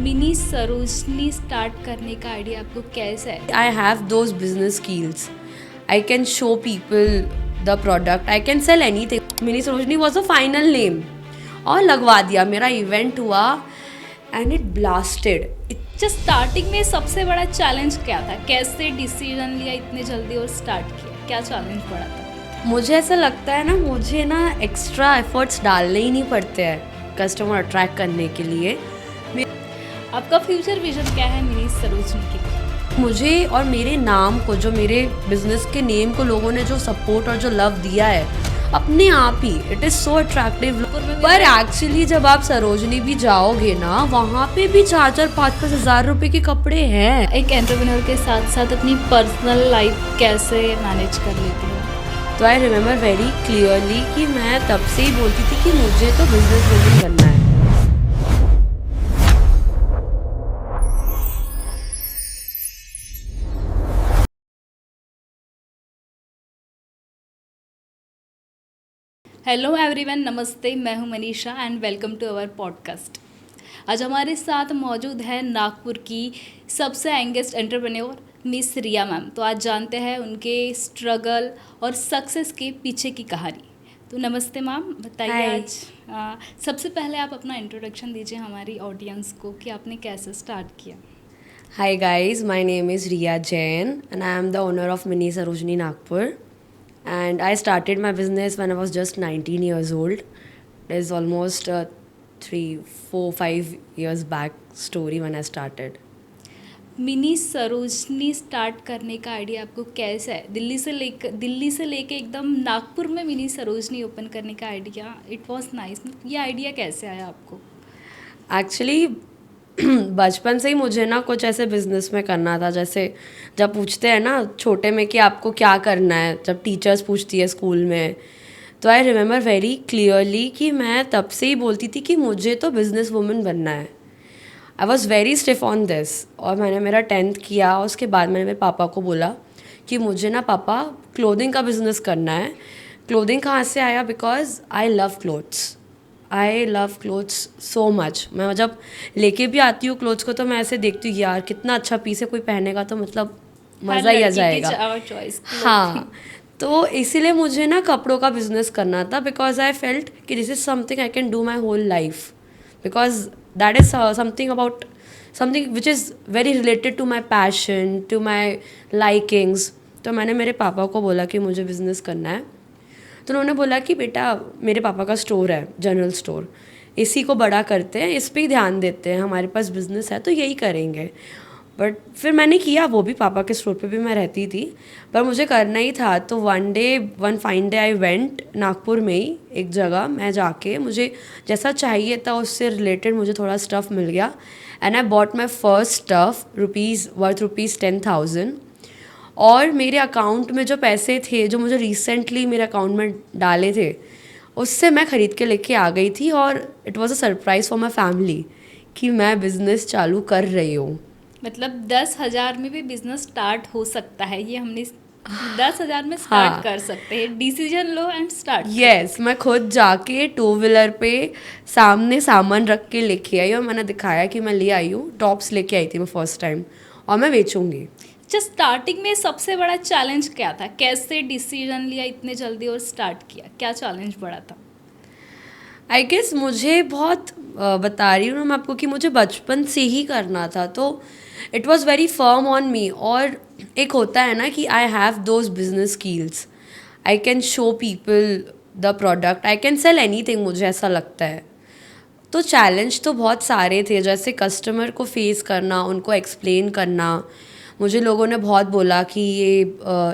Mini Sarojini start करने का idea आपको कैसा है? I have those business skills. I can show people the product. I can sell anything. Mini Sarojini was the final name. और लगवा दिया, मेरा इवेंट हुआ and it blasted. Just starting में सबसे बड़ा चैलेंज क्या था? कैसे डिसीजन लिया इतने जल्दी और स्टार्ट किया? क्या चैलेंज पड़ा था? मुझे ऐसा लगता है ना, मुझे ना एक्स्ट्रा एफर्ट्स डालने ही नहीं पड़ते हैं कस्टमर अट्रैक्ट करने के लिए. आपका फ्यूचर विजन क्या है मिनी सरोजनी के लिए? मुझे और मेरे नाम को, जो मेरे बिजनेस के नेम को लोगों ने जो सपोर्ट और जो लव दिया है अपने आप ही, इट इज़ सो अट्रैक्टिव. पर एक्चुअली जब आप सरोजनी भी जाओगे ना, वहाँ पे भी 4-5 हज़ार रुपए के कपड़े हैं. एक एंटरप्रेन्योर के साथ साथ अपनी पर्सनल लाइफ कैसे मैनेज कर लेती हो? तो आई रिमेम्बर वेरी क्लियरली कि मैं तब से ही बोलती थी कि मुझे तो बिजनेस वुमन बनना है. हेलो एवरीवन, नमस्ते. मैं हूं Manisha and welcome to our podcast. आज हमारे साथ मौजूद है नागपुर की सबसे youngest entrepreneur miss Riya ma'am. तो आज जानते हैं उनके स्ट्रगल और सक्सेस के पीछे की कहानी. तो नमस्ते मैम, बताइए Hi. आज सबसे पहले आप अपना इंट्रोडक्शन दीजिए हमारी ऑडियंस को कि आपने कैसे स्टार्ट किया. Hi guys, my name is Riya Jain and I am the owner of Mini Sarojini Nagpur. And I started my business when I was just 19 years old. It is almost 3, 4, 5 years back story when I started. Mini Sarojini start करने का idea आपको कैसा है? दिल्ली से लेके एकदम नागपुर में mini Sarojini open करने का आइडिया, इट वाज नाइस. ये आइडिया कैसे आया आपको? एक्चुअली बचपन से ही मुझे ना कुछ ऐसे बिजनेस में करना था. जैसे जब पूछते हैं ना छोटे में कि आपको क्या करना है, जब टीचर्स पूछती है स्कूल में, तो आई रिमेम्बर वेरी क्लियरली कि मैं तब से ही बोलती थी कि मुझे तो बिजनेस वुमन बनना है. I was very stiff on this. और मैंने मेरा 10th किया. उसके बाद मैंने मेरे पापा को बोला कि मुझे ना पापा क्लोथिंग का बिजनेस करना है. क्लोथिंग कहाँ से आया? Because I love clothes. I love clothes so much. मैं जब लेके भी आती हूँ क्लोथ्स को तो मैं ऐसे देखती हूँ यार कितना अच्छा पीस है, कोई पहनेगा तो मतलब मज़ा ही आ जाएगा. चॉइस. हाँ, तो इसीलिए मुझे ना कपड़ों का बिजनेस करना था. बिकॉज आई फेल्ट कि this is something I can do my whole life. Because that is something about something which is very related to my passion, to my likings. तो मैंने मेरे पापा को बोला कि मुझे बिज़नेस करना है. तो उन्होंने बोला कि बेटा, मेरे पापा का स्टोर है, जनरल स्टोर, इसी को बड़ा करते हैं, इस पे ही ध्यान देते हैं, हमारे पास बिज़नेस है तो यही करेंगे. बट फिर मैंने किया, वो भी पापा के स्टोर पे भी मैं रहती थी, पर मुझे करना ही था. तो one fine day I went Nagpur में ही एक जगह, मैं जाके मुझे जैसा चाहिए था उससे रिलेटेड मुझे थोड़ा स्टफ़ मिल गया. And I bought my first stuff rupees 10,000. और मेरे अकाउंट में जो पैसे थे, जो मुझे रिसेंटली मेरे अकाउंट में डाले थे, उससे मैं ख़रीद के लेके आ गई थी. और it was a surprise for my family कि मैं बिज़नेस चालू कर रही हूँ. मतलब 10,000 में भी बिजनेस स्टार्ट हो सकता है. ये हमने 10,000 में स्टार्ट हाँ. कर सकते हैं. Decision low and start. Yes, मैं खुद जाके 2 व्हीलर पे सामने सामान रख के लेके आई और मैंने दिखाया कि मैं ले आई हूँ. टॉप्स लेके आई थी मैं फर्स्ट टाइम, और मैं बेचूँगी. जस्ट स्टार्टिंग में सबसे बड़ा चैलेंज क्या था? कैसे डिसीजन लिया इतने जल्दी और स्टार्ट किया? क्या चैलेंज बड़ा था? आई गेस मुझे बहुत बता रही हूँ ना मैं आपको कि मुझे बचपन से ही करना था. तो it was very firm on me. और एक होता है ना कि I have those business skills. I can show people the product. I can sell any thing, मुझे ऐसा लगता है. तो चैलेंज तो बहुत सारे थे, जैसे कस्टमर को फेस करना, उनको एक्सप्लेन करना. मुझे लोगों ने बहुत बोला कि ये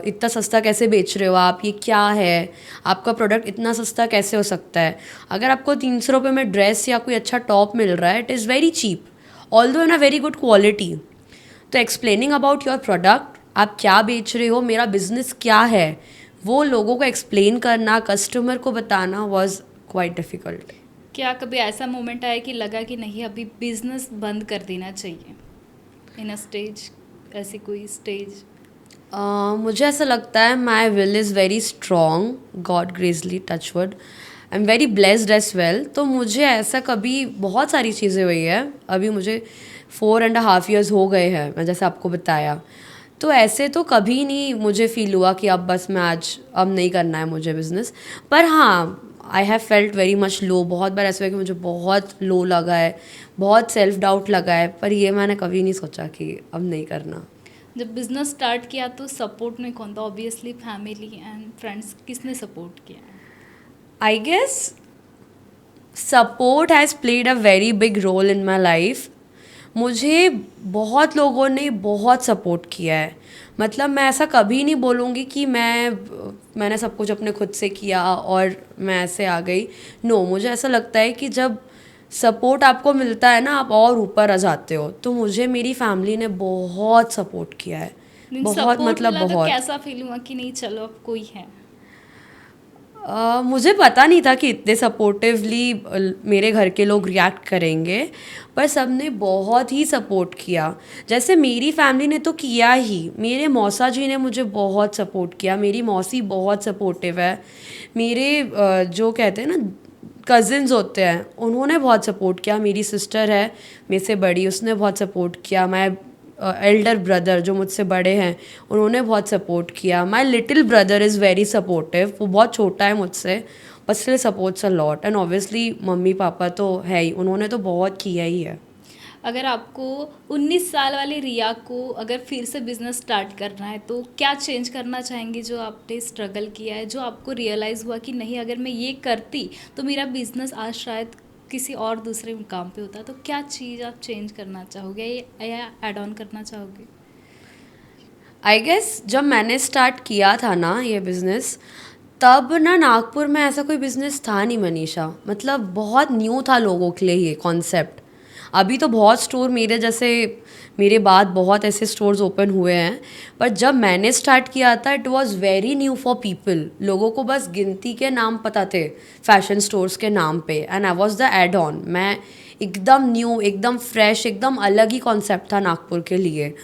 इतना सस्ता कैसे बेच रहे हो आप, ये क्या है, आपका प्रोडक्ट इतना सस्ता कैसे हो सकता है. अगर आपको 300 रुपये में ड्रेस या कोई अच्छा टॉप मिल रहा है, it is very cheap, although in a very good quality. तो एक्सप्लेनिंग अबाउट योर प्रोडक्ट, आप क्या बेच रहे हो, मेरा बिजनेस क्या है, वो लोगों को एक्सप्लेन करना, कस्टमर को बताना वॉज क्वाइट डिफ़िकल्ट. क्या कभी ऐसा मोमेंट आया कि लगा कि नहीं अभी बिजनेस बंद कर देना चाहिए? इन अ स्टेज, ऐसी कोई स्टेज? मुझे ऐसा लगता है my will is very strong, God gracely touchwood. I am very blessed as well. तो मुझे ऐसा कभी, बहुत सारी चीज़ें हुई है, अभी मुझे 4.5 years हो गए हैं, मैं जैसे आपको बताया। तो ऐसे तो कभी नहीं मुझे फील हुआ कि अब बस मैं आज अब नहीं करना है मुझे बिज़नेस। पर हाँ, I have felt very much low. बहुत बार ऐसा हुआ कि मुझे बहुत लो लगा है, बहुत सेल्फ डाउट लगा है, पर ये मैंने कभी नहीं सोचा कि अब नहीं करना। जब बिजनेस स्टार्ट किया तो सपोर्ट में कौन था? ऑब्वियसली फैमिली एंड फ्रेंड्स, किसने सपोर्ट किया? I guess support has played a very big role in my life. मुझे बहुत लोगों ने बहुत सपोर्ट किया है। मतलब मैं ऐसा कभी नहीं बोलूँगी कि मैंने सब कुछ अपने खुद से किया और मैं ऐसे आ गई। नो, मुझे ऐसा लगता है कि जब सपोर्ट आपको मिलता है ना, आप और ऊपर आ जाते हो। तो मुझे मेरी फैमिली ने बहुत सपोर्ट किया है, बहुत, सपोर्ट मतलब मिला तो बहुत। कैसा फील हुआ कि नहीं चलो अब कोई है? मुझे पता नहीं था कि इतने सपोर्टिवली मेरे घर के लोग रिएक्ट करेंगे, पर सब ने बहुत ही सपोर्ट किया। जैसे मेरी फैमिली ने तो किया ही, मेरे मौसा जी ने मुझे बहुत सपोर्ट किया। मेरी मौसी बहुत सपोर्टिव है। मेरे जो कहते हैं ना कज़िन्स होते हैं, उन्होंने बहुत सपोर्ट किया। मेरी सिस्टर है मेरे से बड़ी, उसने बहुत सपोर्ट किया। मैं एल्डर ब्रदर जो मुझसे बड़े हैं, उन्होंने बहुत सपोर्ट किया। My little brother is very supportive. वो बहुत छोटा है मुझसे, but still supports a lot. And obviously mummy papa तो है ही, उन्होंने तो बहुत किया ही है। अगर आपको 19 साल वाली रिया को अगर फिर से बिजनेस स्टार्ट करना है तो क्या चेंज करना चाहेंगे? जो आपने स्ट्रगल किया है, जो आपको रियलाइज़ हुआ कि नहीं अगर मैं ये करती तो मेरा बिजनेस आज शायद किसी और दूसरे मुकाम पे होता, तो क्या चीज़ आप चेंज करना चाहोगे या ऐड ऑन करना चाहोगे? आई गेस जब मैंने स्टार्ट किया था ना ये बिज़नेस, तब ना नागपुर में ऐसा कोई बिज़नेस था नहीं मनीषा। मतलब बहुत न्यू था लोगों के लिए ये कॉन्सेप्ट। अभी तो बहुत स्टोर मेरे जैसे, मेरे बाद बहुत ऐसे स्टोर्स ओपन हुए हैं, पर जब मैंने स्टार्ट किया था it was very new for people. लोगों को बस गिनती के नाम पता थे फैशन स्टोर्स के नाम पे, and I was the add on. मैं एकदम न्यू, एकदम फ्रेश, एकदम अलग ही कॉन्सेप्ट था नागपुर के लिए।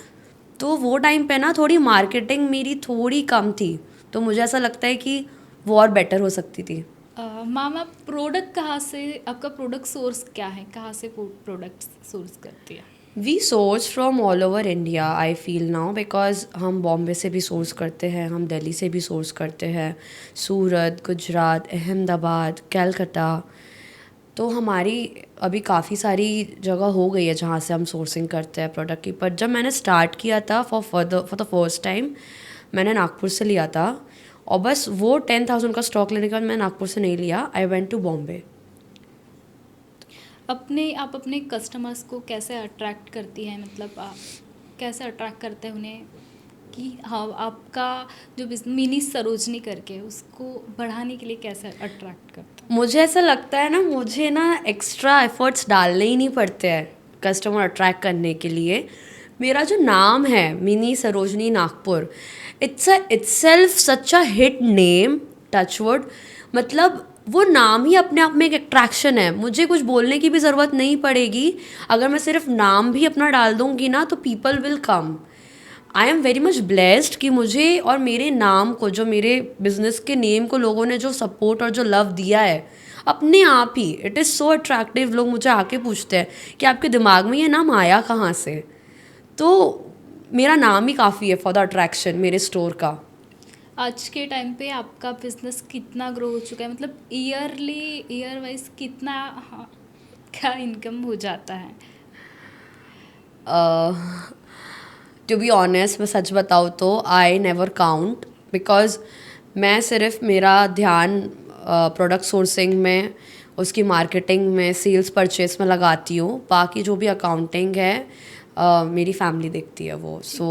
तो वो टाइम पे ना थोड़ी मार्केटिंग मेरी थोड़ी कम थी, तो मुझे ऐसा लगता है कि वो और बेटर हो सकती थी। मैम, आप प्रोडक्ट कहाँ से, आपका प्रोडक्ट सोर्स क्या है, कहाँ से प्रोडक्ट सोर्स करती है? We source from all over India I feel now, because हम बॉम्बे से भी सोर्स करते हैं, हम दिल्ली से भी सोर्स करते हैं, सूरत, गुजरात, अहमदाबाद, कलकत्ता। तो हमारी अभी काफ़ी सारी जगह हो गई है जहाँ से हम सोर्सिंग करते हैं प्रोडक्ट की। पर जब मैंने स्टार्ट किया था फॉर द फर्स्ट टाइम, मैंने नागपुर से लिया था। और बस वो 10,000 का स्टॉक लेने के बाद मैं नागपुर से नहीं लिया, आई वेंट टू बॉम्बे। आप अपने कस्टमर्स को कैसे अट्रैक्ट करती हैं? मतलब आप कैसे अट्रैक्ट करते हैं उन्हें कि हाँ आपका जो मिनी सरोजनी करके उसको बढ़ाने के लिए कैसे अट्रैक्ट करते हैं? मुझे ऐसा लगता है ना, मुझे ना एक्स्ट्रा एफर्ट्स डालने ही नहीं पड़ते हैं कस्टमर अट्रैक्ट करने के लिए। मेरा जो नाम है mini Sarojini Nagpur, itself such a hit name, touchwood. मतलब वो नाम ही अपने आप में एक अट्रैक्शन है। मुझे कुछ बोलने की भी ज़रूरत नहीं पड़ेगी। अगर मैं सिर्फ नाम भी अपना डाल दूँगी ना तो people will come. I am very much blessed कि मुझे और मेरे नाम को, जो मेरे बिजनेस के नेम को लोगों ने जो सपोर्ट और जो लव दिया है अपने आप ही, इट इज़ सो अट्रैक्टिव। लोग मुझे आके पूछते हैं कि आपके दिमाग में ये नाम आया कहाँ से। तो मेरा नाम ही काफ़ी है फॉर द अट्रैक्शन मेरे स्टोर का। आज के टाइम पे आपका बिजनेस कितना ग्रो हो चुका है? मतलब ईयर वाइज कितना, हाँ, क्या इनकम हो जाता है? टू बी ऑनेस्ट, मैं सच बताऊँ तो आई नेवर काउंट, बिकॉज मैं सिर्फ मेरा ध्यान प्रोडक्ट सोर्सिंग में, उसकी मार्केटिंग में, सेल्स परचेस में लगाती हूँ। बाकी जो भी अकाउंटिंग है मेरी फैमिली देखती है वो। सो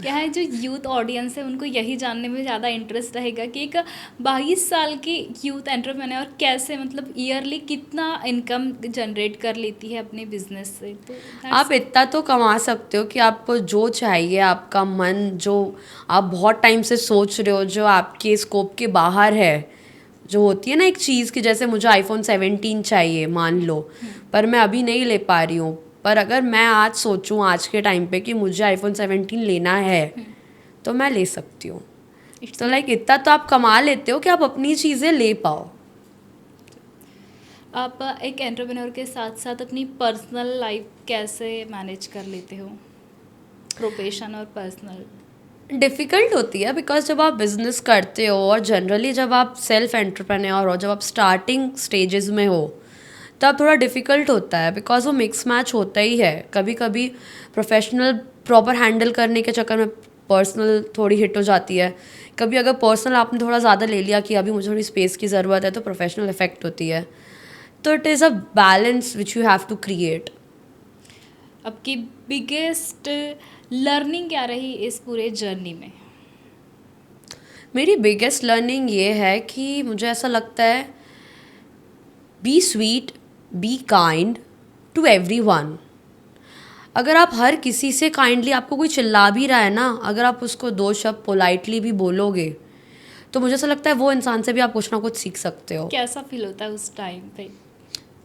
क्या है, जो यूथ ऑडियंस है उनको यही जानने में ज़्यादा इंटरेस्ट रहेगा कि एक 22 साल की यूथ एंटरप्रेन्योर कैसे, मतलब ईयरली कितना इनकम जनरेट कर लेती है अपने बिजनेस से। तो आप इतना तो कमा सकते हो कि आपको जो चाहिए, आपका मन जो आप बहुत टाइम से सोच रहे हो, जो आपके स्कोप के बाहर है, जो होती है ना एक चीज़ की, जैसे मुझे iPhone 17 चाहिए मान लो, पर मैं अभी नहीं ले पा रही हूँ। पर अगर मैं आज सोचूं आज के टाइम पे कि मुझे iPhone 17 लेना है तो मैं ले सकती हूँ। तो लाइक इतना तो आप कमा लेते हो कि आप अपनी चीज़ें ले पाओ। आप एक एंटरप्रेन्योर के साथ साथ अपनी पर्सनल लाइफ कैसे मैनेज कर लेते हो, प्रोफेशन और पर्सनल? डिफ़िकल्ट होती है बिकॉज जब आप बिज़नेस करते हो और जनरली जब आप सेल्फ एंटरप्रेन्योर हो, जब आप स्टार्टिंग स्टेजेस में हो, तब थोड़ा डिफ़िकल्ट होता है बिकॉज वो मिक्स मैच होता ही है. कभी कभी प्रोफेशनल प्रॉपर हैंडल करने के चक्कर में पर्सनल थोड़ी हिट हो जाती है. कभी अगर पर्सनल आपने थोड़ा ज़्यादा ले लिया कि अभी मुझे थोड़ी स्पेस की ज़रूरत है, तो प्रोफेशनल इफेक्ट होती है. तो it is a balance which you have to create. आपकी बिगेस्ट लर्निंग क्या रही इस पूरे जर्नी में? मेरी बिगेस्ट लर्निंग ये है कि मुझे ऐसा लगता है, be sweet, be kind to everyone. अगर आप हर किसी से काइंडली, आपको कोई चिल्ला भी रहा है ना, अगर आप उसको दो शब्द पोलाइटली भी बोलोगे, तो मुझे ऐसा लगता है वो इंसान से भी आप कुछ ना कुछ सीख सकते हो. कैसा फील होता है उस टाइम पे?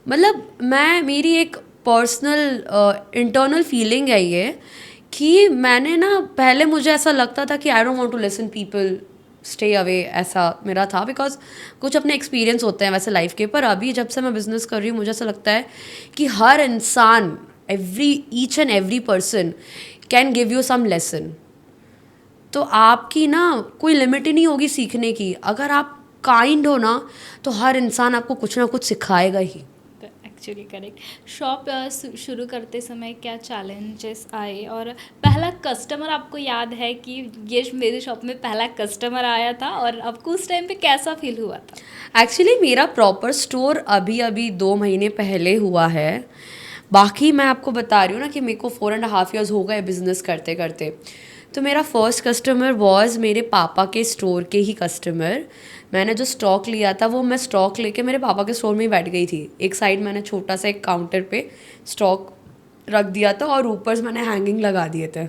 मतलब मेरी एक पर्सनल इंटरनल फीलिंग है ये, कि मैंने ना पहले मुझे ऐसा लगता था कि I don't want to listen people, stay away, ऐसा मेरा था. बिकॉज कुछ अपने एक्सपीरियंस होते हैं वैसे लाइफ के. पर अभी जब से मैं बिज़नेस कर रही हूँ, मुझे ऐसा लगता है कि हर इंसान, each and every person can give you some lesson. तो आपकी ना कोई लिमिट ही नहीं होगी सीखने की. अगर आप काइंड हो ना, तो हर इंसान आपको कुछ ना कुछ सिखाएगा ही. Actually correct. शॉप शुरू करते समय क्या चैलेंजेस आए, और पहला कस्टमर आपको याद है कि ये मेरे शॉप में पहला कस्टमर आया था, और आपको उस टाइम पे कैसा फील हुआ था? एक्चुअली मेरा प्रॉपर स्टोर अभी अभी 2 महीने पहले हुआ है. बाकी मैं आपको बता रही हूँ ना कि मेरे को 4.5 years हो गए बिज़नेस करते करते. तो मेरा फर्स्ट कस्टमर वॉज मेरे पापा के स्टोर के ही कस्टमर. मैंने जो स्टॉक लिया था, वो मैं स्टॉक लेके मेरे पापा के स्टोर में ही बैठ गई थी. एक साइड मैंने छोटा सा एक काउंटर पे स्टॉक रख दिया था और ऊपर से मैंने हैंगिंग लगा दिए थे.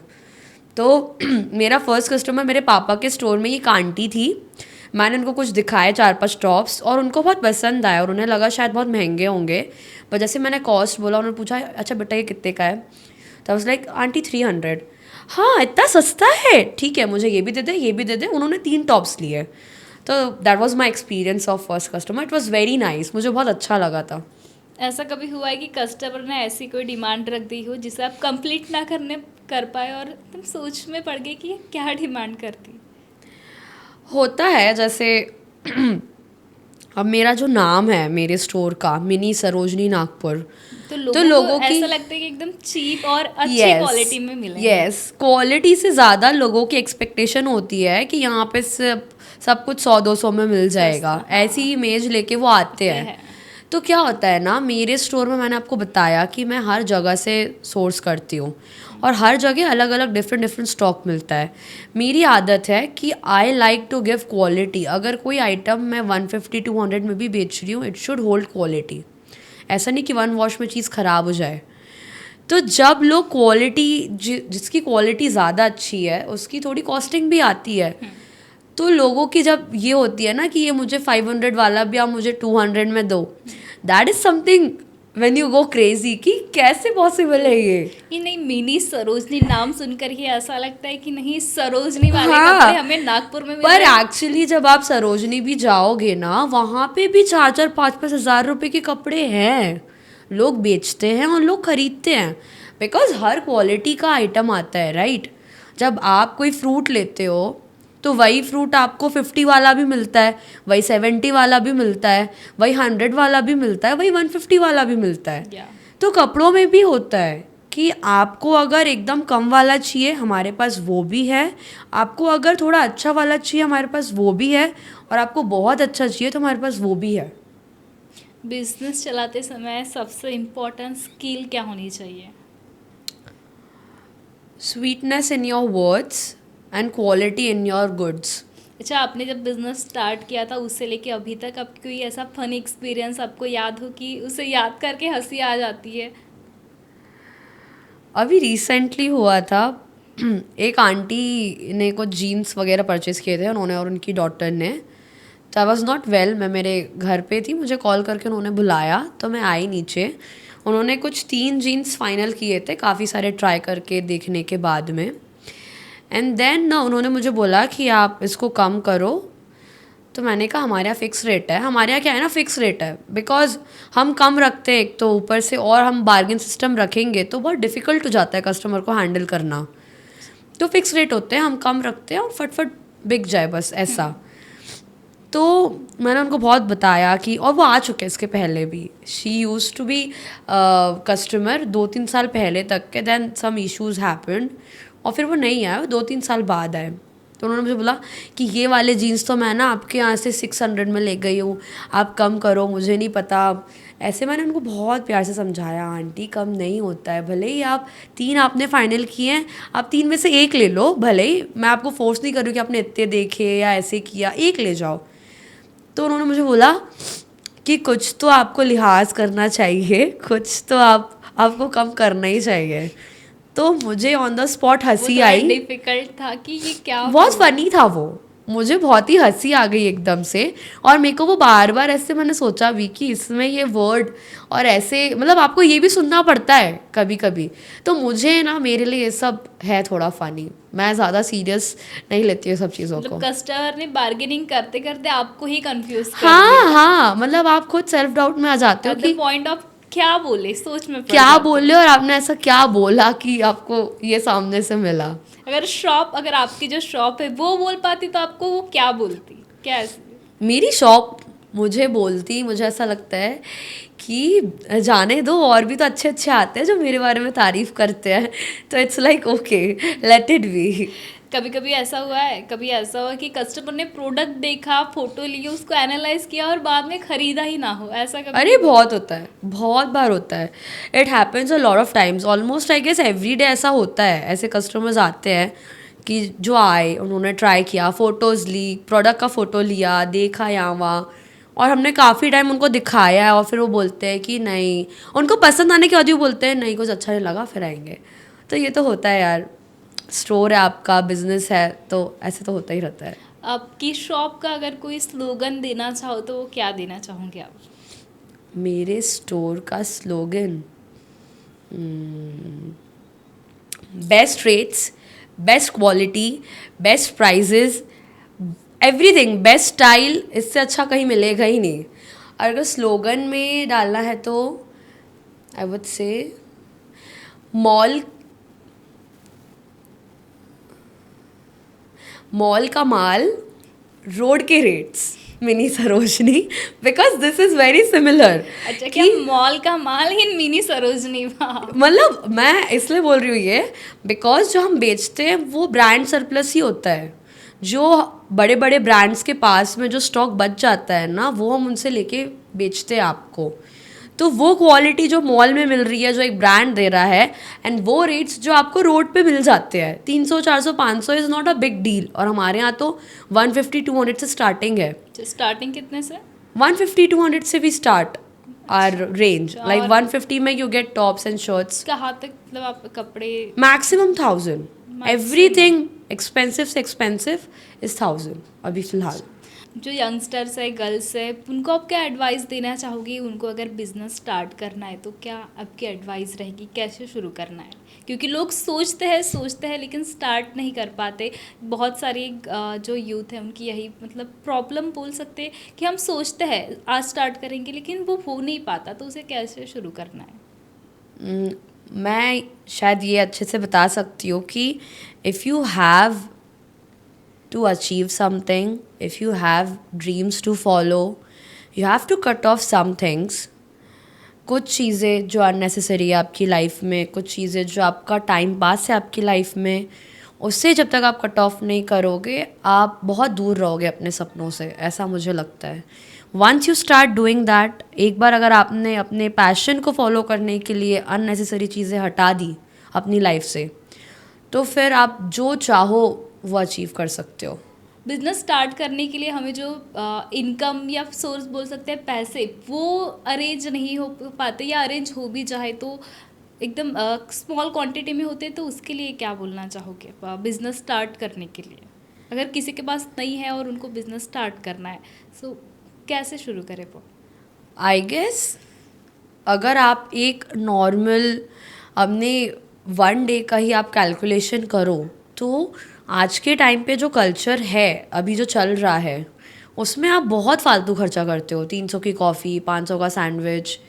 तो मेरा फर्स्ट कस्टमर मेरे पापा के स्टोर में ही एक आंटी थी. मैंने उनको कुछ दिखाए 4-5 टॉप्स और उनको बहुत पसंद आया, और उन्हें लगा शायद बहुत महंगे होंगे. पर जैसे मैंने कॉस्ट बोला, उन्होंने पूछा अच्छा बेटा ये कितने का है. तो वाज लाइक आंटी 300. हाँ इतना सस्ता है, ठीक है मुझे ये भी दे दे, ये भी दे दे. उन्होंने 3 टॉप्स लिए. तो that was my experience of first customer. It was very nice, मुझे बहुत अच्छा लगा था. ऐसा कभी हुआ है कि कस्टमर ने ऐसी कोई डिमांड रख दी हो जिसे आप कंप्लीट ना कर पाए, और तुम सोच में पड़ गए कि ये क्या डिमांड करती? होता है. जैसे अब मेरा जो नाम है मेरे स्टोर का, मिनी सरोजनी नागपुर, तो लोगों को ऐसा लगता है कि एकदम चीप और अच्छी क्वालिटी में मिले. यस, क्वालिटी से ज़्यादा लोगों की एक्सपेक्टेशन होती है कि यहाँ पे सब कुछ 100-200 में मिल जाएगा. ऐसी इमेज लेके वो आते हैं. तो क्या होता है ना, मेरे स्टोर में मैंने आपको बताया कि मैं हर जगह से सोर्स करती हूँ और हर जगह अलग अलग डिफरेंट स्टॉक मिलता है. मेरी आदत है कि I like to give quality. अगर कोई आइटम मैं 150-200 में भी बेच रही हूँ, इट शुड होल्ड क्वालिटी. ऐसा नहीं कि 1 वॉश में चीज़ ख़राब हो जाए. तो जब लोग क्वालिटी, जिसकी क्वालिटी ज़्यादा अच्छी है उसकी थोड़ी कॉस्टिंग भी आती है. तो लोगों की जब ये होती है ना कि ये मुझे 500 वाला भी आप मुझे 200 में दो, that is something when you go crazy कि कैसे पॉसिबल है ये नहीं, मिनी सरोजनी नाम सुनकर ही ऐसा लगता है कि नहीं, सरोजनी वाले कपड़े हमें नागपुर में मिल पर रहे हैं. एक्चुअली जब आप सरोजनी भी जाओगे ना, वहाँ पे भी 4-5 हज़ार रुपये के कपड़े हैं. लोग बेचते हैं और लोग खरीदते हैं बिकॉज हर क्वालिटी का आइटम आता है, राइट. जब आप कोई फ्रूट लेते हो तो वही फ्रूट आपको 50 वाला भी मिलता है, वही 70 वाला भी मिलता है, वही 100 वाला भी मिलता है, वही 150 वाला भी मिलता है. तो कपड़ों में भी होता है कि आपको अगर एकदम कम वाला चाहिए, हमारे पास वो भी है. आपको अगर थोड़ा अच्छा वाला चाहिए, हमारे पास वो भी है. और आपको बहुत अच्छा चाहिए तो हमारे पास वो भी है. बिजनेस चलाते समय सबसे इम्पोर्टेंट स्किल क्या होनी चाहिए? Sweetness in your words and quality in your goods. अच्छा, आपने जब बिजनेस स्टार्ट किया था उससे लेके अभी तक आपकी कोई ऐसा फनी एक्सपीरियंस आपको याद हो कि उसे याद करके हंसी आ जाती है? अभी रिसेंटली हुआ था. एक आंटी ने कुछ जीन्स वगैरह परचेज़ किए थे उन्होंने और उनकी डॉटर ने. तो आई वॉज नॉट वेल, मैं मेरे घर पे थी. मुझे कॉल करके उन्होंने बुलाया तो मैं आई नीचे. उन्होंने कुछ 3 जीन्स फाइनल किए थे काफ़ी सारे ट्राई करके देखने के बाद में. एंड देन ना उन्होंने मुझे बोला कि आप इसको कम करो तो मैंने कहा हमारे यहाँ फ़िक्स रेट है, हमारे यहाँ क्या है ना फ़िक्स रेट है, बिकॉज हम कम रखते हैं एक तो ऊपर से, और हम बार्गेन सिस्टम रखेंगे तो बहुत डिफ़िकल्ट हो जाता है कस्टमर को हैंडल करना। तो फिक्स रेट होते हैं, हम कम रखते हैं और फटफट बिक जाए बस ऐसा। तो मैंने उनको बहुत बताया कि, और वो आ चुके हैं इसके पहले भी, she use to be customer 2-3 साल पहले तक के, देन सम इश्यूज हैपेंड और फिर वो नहीं आए, 2-3 साल बाद आए। तो उन्होंने मुझे बोला कि ये वाले जीन्स तो मैं ना आपके यहाँ से 600 में ले गई हूँ, आप कम करो, मुझे नहीं पता। ऐसे मैंने उनको बहुत प्यार से समझाया, आंटी कम नहीं होता है, भले ही आप 3 आपने फाइनल किए हैं, आप 3 में से 1 ले लो, भले ही मैं आपको फोर्स नहीं कर रही हूँ कि आपने इतने देखे या ऐसे किया, 1 ले जाओ। तो उन्होंने मुझे बोला कि कुछ तो आपको लिहाज करना चाहिए, कुछ तो आपको कम करना ही चाहिए। तो मुझे ऑन द स्पॉट हंसी आई। डिफिकल्ट था कि ये क्या, बहुत फनी था वो, मुझे बहुत ही हंसी आ गई एकदम से। और मेरे को वो बार बार ऐसे मैंने सोचा भी कि इसमें ये वर्ड और ऐसे मतलब आपको ये भी सुनना पड़ता है कभी कभी। तो मुझे ना, मेरे लिए ये सब है थोड़ा फनी, मैं ज़्यादा सीरियस नहीं लेती हूँ सब चीज़ों को। कस्टमर ने बार्गेनिंग करते करते आपको ही कंफ्यूज कर हाँ, मतलब आप खुद सेल्फ डाउट में आ जाते हो कि पॉइंट ऑफ क्या बोले, सोच में क्या बोले और आपने ऐसा क्या बोला कि आपको ये सामने से मिला। अगर आपकी जो शॉप है वो बोल पाती तो आपको वो क्या बोलती, क्या ऐसे? मेरी शॉप मुझे बोलती, मुझे ऐसा लगता है कि जाने दो, और भी तो अच्छे अच्छे आते हैं जो मेरे बारे में तारीफ करते हैं, तो it's like okay, let it be. कभी कभी ऐसा हुआ कि कस्टमर ने प्रोडक्ट देखा, फोटो ली, उसको एनालाइज किया और बाद में खरीदा ही ना हो, ऐसा कभी? अरे बहुत होता है, बहुत बार होता है, it happens a lot of times, almost I guess every day ऐसा होता है। ऐसे कस्टमर्स आते हैं कि जो आए, उन्होंने ट्राई किया, फ़ोटोज़ ली, प्रोडक्ट का फ़ोटो लिया, देखा यहाँ वहाँ, और हमने काफ़ी टाइम उनको दिखाया है, और फिर वो बोलते हैं कि नहीं, उनको पसंद आने के बाद भी बोलते हैं नहीं कुछ अच्छा नहीं लगा, फिर आएंगे। तो ये तो होता है यार, स्टोर है आपका, बिजनेस है, तो ऐसे तो होता ही रहता है। आपकी शॉप का अगर कोई स्लोगन देना चाहो तो वो क्या देना चाहोगे आप? मेरे स्टोर का slogan, best rates, best quality, best prices, everything, best style, इससे अच्छा कहीं मिलेगा ही नहीं। अगर स्लोगन में डालना है तो आई वुड से मॉल का माल, रोड के rates, mini Sarojini, because this is very similar. अच्छा, क्या मॉल का माल इन मिनी सरोजनी? मतलब मैं इसलिए बोल रही हूँ ये, बिकॉज जो हम बेचते हैं वो ब्रांड सरप्लस ही होता है। जो बड़े बड़े ब्रांड्स के पास में जो स्टॉक बच जाता है ना, वो हम उनसे लेके बेचते हैं आपको। तो वो क्वालिटी जो मॉल में मिल रही है, जो एक ब्रांड दे रहा है, एंड वो रेट्स जो आपको रोड पे मिल जाते हैं 300, 400, 500 is not a big deal. और हमारे यहाँ तो 150, 200 से स्टार्टिंग है। स्टार्टिंग कितने से? 150, 200 से भी स्टार्ट आर रेंज, लाइक 150 में you get tops and shirts. कहाँ तक मतलब आप कपड़े? मैक्सिमम 1000, एवरीथिंग एक्सपेंसिव से एक्सपेंसिव इज 1000 अभी फिलहाल। जो यंगस्टर्स है, गर्ल्स है, उनको आप क्या एडवाइस देना चाहोगी? उनको अगर बिजनेस स्टार्ट करना है तो क्या आपकी एडवाइस रहेगी, कैसे शुरू करना है? क्योंकि लोग सोचते हैं लेकिन स्टार्ट नहीं कर पाते। बहुत सारी जो यूथ है उनकी यही मतलब प्रॉब्लम बोल सकते हैं कि हम सोचते हैं आज स्टार्ट करेंगे लेकिन वो हो नहीं पाता, तो उसे कैसे शुरू करना है? मैं शायद ये अच्छे से बता सकती हूँ कि if you have to achieve something, if you have dreams to follow, you have to cut off some things. कुछ चीज़ें जो अननेसेसरी है आपकी लाइफ में, कुछ चीज़ें जो आपका टाइम पास है आपकी लाइफ में, उससे जब तक आप कट ऑफ नहीं करोगे आप बहुत दूर रहोगे अपने सपनों से, ऐसा मुझे लगता है। Once you start doing that, एक बार अगर आपने अपने पैशन को फॉलो करने के लिए अननेसेसरी चीज़ें हटा दी अपनी लाइफ से, तो फिर आप जो चाहो वो अचीव कर सकते हो। बिजनेस स्टार्ट करने के लिए हमें जो इनकम या सोर्स बोल सकते हैं पैसे, वो अरेंज नहीं हो पाते, या अरेंज हो भी जाए तो एकदम स्मॉल क्वांटिटी में होते, तो उसके लिए क्या बोलना चाहोगे बिजनेस स्टार्ट करने के लिए? अगर किसी के पास नहीं है और उनको बिजनेस स्टार्ट करना है, सो कैसे शुरू करें वो? आई गेस अगर आप एक नॉर्मल अपने 1 डे का ही आप कैलकुलेशन करो, तो आज के टाइम पे जो कल्चर है अभी जो चल रहा है उसमें आप बहुत फालतू खर्चा करते हो, 300 की कॉफ़ी, 500 का sandwich,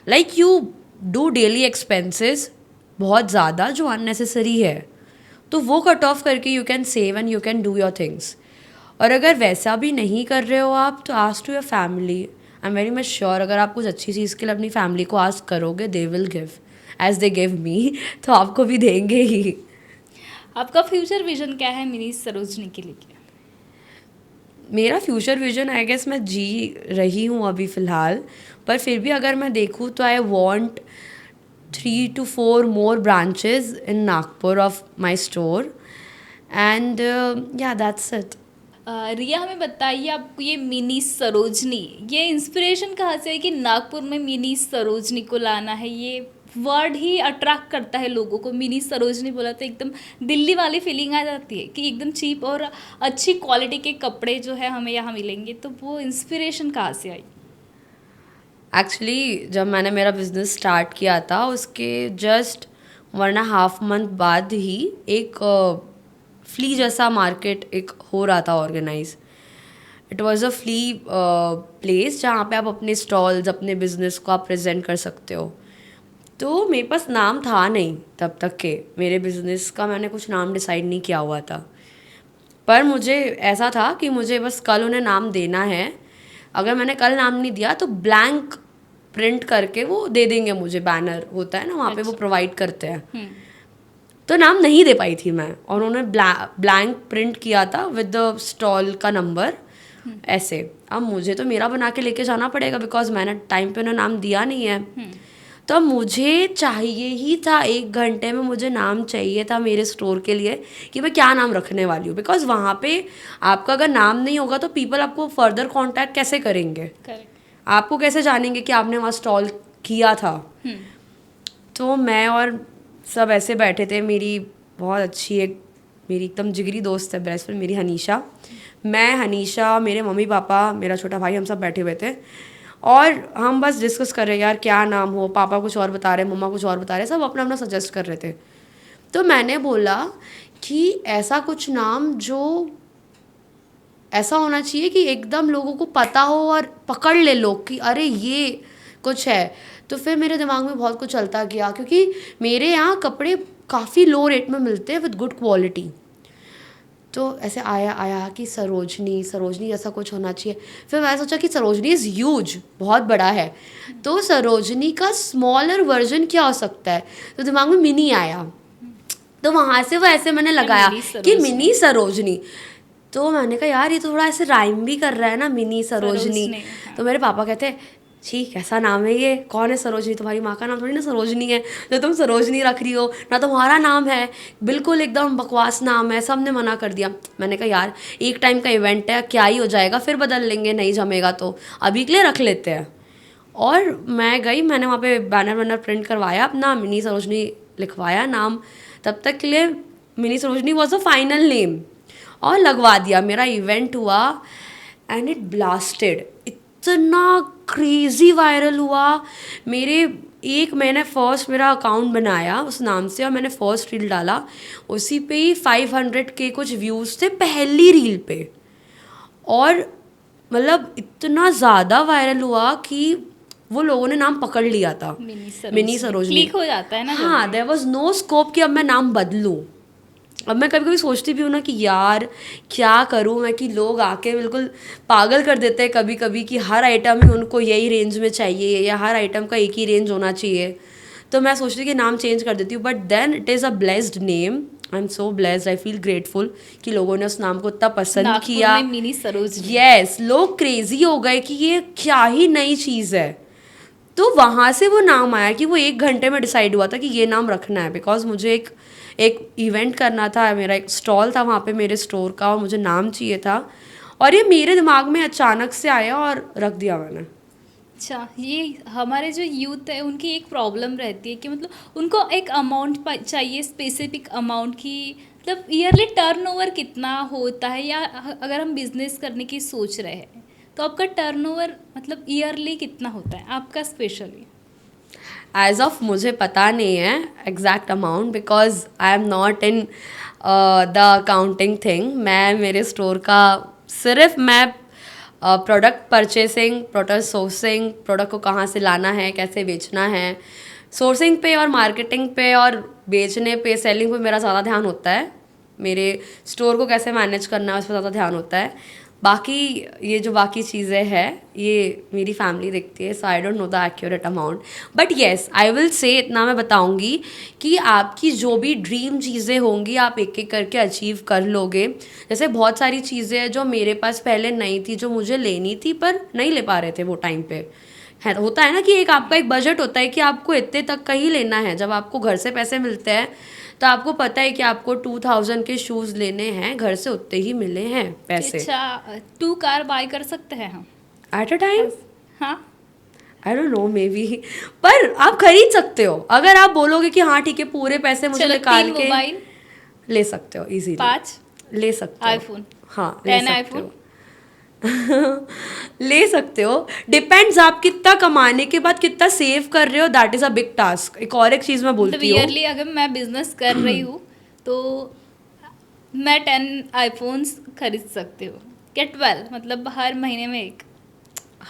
like you do daily expenses बहुत ज़्यादा जो अननेसेसरी है। तो वो कट ऑफ करके you can save and you can do your things. और अगर वैसा भी नहीं कर रहे हो आप, तो ask to your family. I am very much sure अगर आप कुछ अच्छी चीज़ के लिए अपनी फैमिली को आस्क करोगे, they will give as they give me, तो आपको भी देंगे ही। आपका फ्यूचर विजन क्या है मिनी सरोजनी के लिए? मेरा फ्यूचर विजन आई गेस मैं जी रही हूँ अभी फ़िलहाल, पर फिर भी अगर मैं देखूँ तो I want 3 to 4 more branches in Nagpur of my store, and yeah, that's it. रिया हमें बताइए, आपको ये मिनी सरोजनी, ये इंस्पिरेशन कहाँ से है कि नागपुर में मिनी सरोजनी को लाना है? ये वर्ड ही अट्रैक्ट करता है लोगों को। मिनी सरोजनी बोला तो एकदम दिल्ली वाली फीलिंग आ जाती है कि एकदम चीप और अच्छी क्वालिटी के कपड़े जो है हमें यहाँ मिलेंगे। तो वो इंस्पिरेशन कहाँ से आई? एक्चुअली जब मैंने मेरा बिज़नेस स्टार्ट किया था उसके जस्ट 1.5 month बाद ही एक फ्ली जैसा मार्केट एक हो रहा था organize. It was a flea place जहाँ पे आप अपने स्टॉल्स, अपने बिजनेस को आप प्रेजेंट कर सकते हो। तो मेरे पास नाम था नहीं तब तक के मेरे बिज़नेस का, मैंने कुछ नाम डिसाइड नहीं किया हुआ था। पर मुझे ऐसा था कि मुझे बस कल उन्हें नाम देना है। अगर मैंने कल नाम नहीं दिया तो ब्लैंक प्रिंट करके वो दे देंगे मुझे, बैनर होता है ना वहाँ पे वो प्रोवाइड करते हैं। तो नाम नहीं दे पाई थी मैं, और उन्होंने ब्लैंक प्रिंट किया था विद द स्टॉल का नंबर ऐसे। अब मुझे तो मेरा बना के लेके जाना पड़ेगा बिकॉज मैंने टाइम पे उन्हें नाम दिया नहीं है। तो अब मुझे चाहिए ही था, 1 घंटे में मुझे नाम चाहिए था मेरे स्टोर के लिए कि मैं क्या नाम रखने वाली हूँ। बिकॉज वहाँ पे आपका अगर नाम नहीं होगा तो पीपल आपको फर्दर कॉन्टैक्ट कैसे करेंगे? करेक्ट। आपको कैसे जानेंगे कि आपने वहाँ स्टॉल किया था? तो मैं और सब ऐसे बैठे थे। मेरी बहुत अच्छी एक मेरी एकदम जिगरी दोस्त है बेस्ट फ्रेंड मेरी, हनीशा। मैं, हनीशा, मेरे मम्मी पापा, मेरा छोटा भाई, हम सब बैठे हुए थे और हम बस डिस्कस कर रहे यार क्या नाम हो। पापा कुछ और बता रहे, मम्मा कुछ और बता रहे, सब अपना अपना सजेस्ट कर रहे थे। तो मैंने बोला कि ऐसा कुछ नाम जो ऐसा होना चाहिए कि एकदम लोगों को पता हो और पकड़ ले लोग कि अरे ये कुछ है। तो फिर मेरे दिमाग में बहुत कुछ चलता गया क्योंकि मेरे यहाँ कपड़े काफ़ी लो रेट में मिलते हैं विद गुड क्वालिटी। तो ऐसे आया कि सरोजनी जैसा कुछ होना चाहिए। फिर मैंने सोचा कि सरोजनी इज़ ह्यूज, बहुत बड़ा है, तो सरोजनी का स्मॉलर वर्जन क्या हो सकता है? तो दिमाग में मिनी आया। तो वहाँ से वो ऐसे मैंने लगाया कि मिनी सरोजनी। तो मैंने कहा यार ये तो थोड़ा ऐसे राइम भी कर रहा है ना, मिनी सरोजनी। तो मेरे पापा कहते हैं छी कैसा नाम है ये, कौन है सरोजनी? तुम्हारी माँ का नाम थोड़ी ना सरोजनी है जो तुम सरोजनी रख रही हो, ना तुम्हारा नाम है, बिल्कुल एकदम बकवास नाम है। सब ने मना कर दिया। मैंने कहा यार एक टाइम का इवेंट है, क्या ही हो जाएगा, फिर बदल लेंगे, नहीं जमेगा तो अभी के लिए रख लेते हैं। और मैं गई, मैंने वहाँ पे बैनर प्रिंट करवाया, अपना मिनी सरोजनी लिखवाया नाम। तब तक के लिए mini Sarojini was a final name और लगवा दिया। मेरा इवेंट हुआ एंड इट ब्लास्टेड, इतना क्रेजी वायरल हुआ। मैंने फर्स्ट मेरा अकाउंट बनाया उस नाम से और मैंने फर्स्ट रील डाला, उसी पे ही 500 के कुछ व्यूज़ थे पहली रील पे। और मतलब इतना ज़्यादा वायरल हुआ कि वो लोगों ने नाम पकड़ लिया था, मिनी सरोजनी। क्लिक हो जाता है ना। हाँ, देयर वाज नो स्कोप कि अब मैं नाम बदलूँ। अब मैं कभी कभी सोचती भी हूँ ना कि यार क्या करूँ मैं, कि लोग आके बिल्कुल पागल कर देते हैं कभी कभी कि हर आइटम ही उनको यही रेंज में चाहिए या हर आइटम का एक ही रेंज होना चाहिए। तो मैं सोचती हूँ कि नाम चेंज कर देती हूँ, but then it is a blessed name. I am so blessed, I feel grateful कि लोगों ने उस नाम को इतना पसंद किया। मिनी सरोजनी, यस, लोग क्रेजी हो गए कि ये क्या ही नई चीज़ है। तो वहाँ से वो नाम आया कि वो 1 घंटे में डिसाइड हुआ था कि ये नाम रखना है। बिकॉज मुझे एक इवेंट करना था, मेरा एक स्टॉल था वहाँ पे मेरे स्टोर का और मुझे नाम चाहिए था और ये मेरे दिमाग में अचानक से आया और रख दिया मैंने। अच्छा, ये हमारे जो यूथ है उनकी एक प्रॉब्लम रहती है कि मतलब उनको एक अमाउंट चाहिए, स्पेसिफिक अमाउंट की, मतलब ईयरली टर्नओवर कितना होता है, या अगर हम बिजनेस करने की सोच रहे हैं तो आपका टर्नओवर मतलब ईयरली कितना होता है आपका स्पेशली? एज ऑफ मुझे पता नहीं है exact amount because I am not in the accounting thing. मैं मेरे स्टोर का सिर्फ मैं product purchasing, product sourcing, product को कहाँ से लाना है, कैसे बेचना है, सोर्सिंग पे और मार्केटिंग पे और बेचने पे, सेलिंग पे मेरा ज़्यादा ध्यान होता है। मेरे स्टोर को कैसे मैनेज करना है उस पर ज़्यादा ध्यान होता है। बाकी ये जो बाकी चीज़ें हैं ये मेरी फैमिली देखती है, so I don't know the accurate amount, but yes I will say इतना मैं बताऊंगी कि आपकी जो भी ड्रीम चीज़ें होंगी आप एक एक करके अचीव कर लोगे। जैसे बहुत सारी चीज़ें हैं जो मेरे पास पहले नहीं थी, जो मुझे लेनी थी पर नहीं ले पा रहे थे वो टाइम पे। है होता है ना कि एक आपका एक बजट होता है कि आपको इतने तक का ही लेना है। जब आपको घर से पैसे मिलते हैं तो आपको पता है कि आपको 2000 के शूज़ लेने हैं, घर से उतने ही मिले हैं पैसे। अच्छा 2 कार बाय कर सकते हैं हम एट अ टाइम हाँ आई डोंट नो मे बी, पर आप खरीद सकते हो अगर आप बोलोगे कि हाँ ठीक है पूरे पैसे मुझे चलो निकाल 3 के मोबाइल ले सकते हो इजीली। 5 ले सकते हो आईफोन हाँ ले 10 सकते आईफोन हो ले सकते हो। डिपेंड्स आप कितना कमाने के बाद कितना सेव कर रहे हो, that is a big task. एक चीज मैं मतलब बोलती हूँ, ईयरली अगर मैं बिजनेस कर रही हूँ तो मैं 10 आईफोन्स खरीद सकती हूँ क्या 12 मतलब हर महीने में एक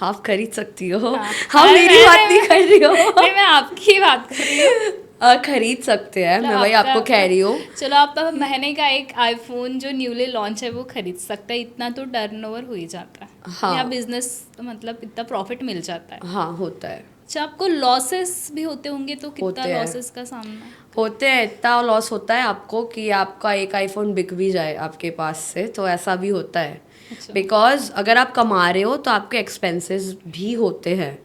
आप खरीद सकती हो। हाँ, हाँ हर मेरी बात महीने नहीं में- कर रही हो। नहीं मैं आपकी बात कर रही हूँ खरीद सकते हैं, तो मैं वही आपको कह रही हूँ। चलो आपका महीने का एक आईफोन जो न्यूली लॉन्च है वो खरीद सकता है, इतना तो टर्नओवर हो ही जाता है। हाँ। या बिजनेस मतलब इतना प्रॉफिट मिल जाता है। हाँ होता है, अच्छा आपको लॉसेस भी होते होंगे तो कितना होते हैं। लॉसेस का सामना? होते हैं, इतना लॉस होता है आपको कि आपका एक आईफोन बिक भी जाए आपके पास से, तो ऐसा भी होता है। अच्छा। बिकॉज अगर आप कमा रहे हो तो आपके एक्सपेंसेस भी होते हैं।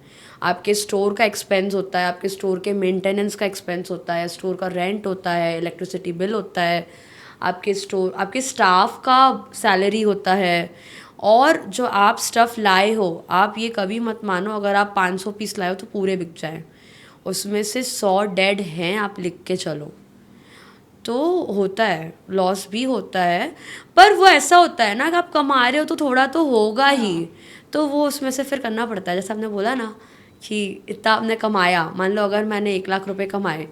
आपके स्टोर का एक्सपेंस होता है, आपके स्टोर के मेंटेनेंस का एक्सपेंस होता है, स्टोर का रेंट होता है, इलेक्ट्रिसिटी बिल होता है, आपके स्टाफ का सैलरी होता है। और जो आप स्टफ़ लाए हो, आप ये कभी मत मानो अगर आप 500 पीस लाए हो तो पूरे बिक जाएं, उसमें से 100 डेड हैं, आप लिख के चलो। तो होता है, लॉस भी होता है, पर वो ऐसा होता है ना कि आप कमा रहे हो तो थोड़ा तो होगा ही, तो वो उसमें से फिर करना पड़ता है। जैसे आपने बोला ना कि इतना आपने कमाया, मान लो अगर मैंने 1 लाख रुपए कमाए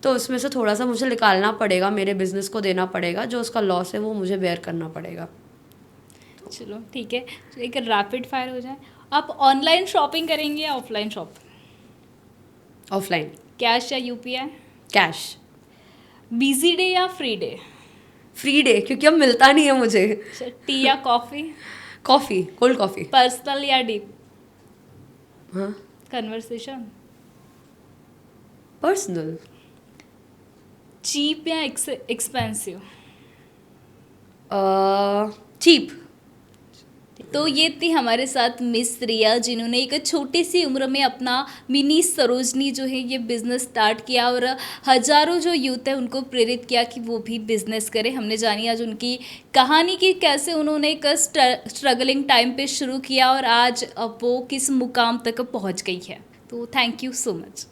तो उसमें से थोड़ा सा मुझे निकालना पड़ेगा, मेरे बिजनेस को देना पड़ेगा, जो उसका लॉस है वो मुझे बेयर करना पड़ेगा। चलो ठीक है, तो एक रैपिड फायर हो जाए। आप ऑनलाइन शॉपिंग करेंगे या ऑफलाइन शॉपिंग? ऑफलाइन। कैश या यूपीआई? कैश। बिजी डे या फ्री डे? फ्री डे, क्योंकि अब मिलता नहीं है मुझे। अच्छा टी या coffee? Coffee, cold coffee. Personal या डीप हाँ कन्वर्सेशन? पर्सनल। चीप या एक्सपेंसिव? चीप। तो ये थी हमारे साथ मिस रिया, जिन्होंने एक छोटी सी उम्र में अपना मिनी सरोजनी जो है ये बिज़नेस स्टार्ट किया और हज़ारों जो यूथ है उनको प्रेरित किया कि वो भी बिज़नेस करें। हमने जानी आज उनकी कहानी कि कैसे उन्होंने एक स्ट्रगलिंग टाइम पे शुरू किया और आज अब वो किस मुकाम तक पहुंच गई है। तो थैंक यू सो मच।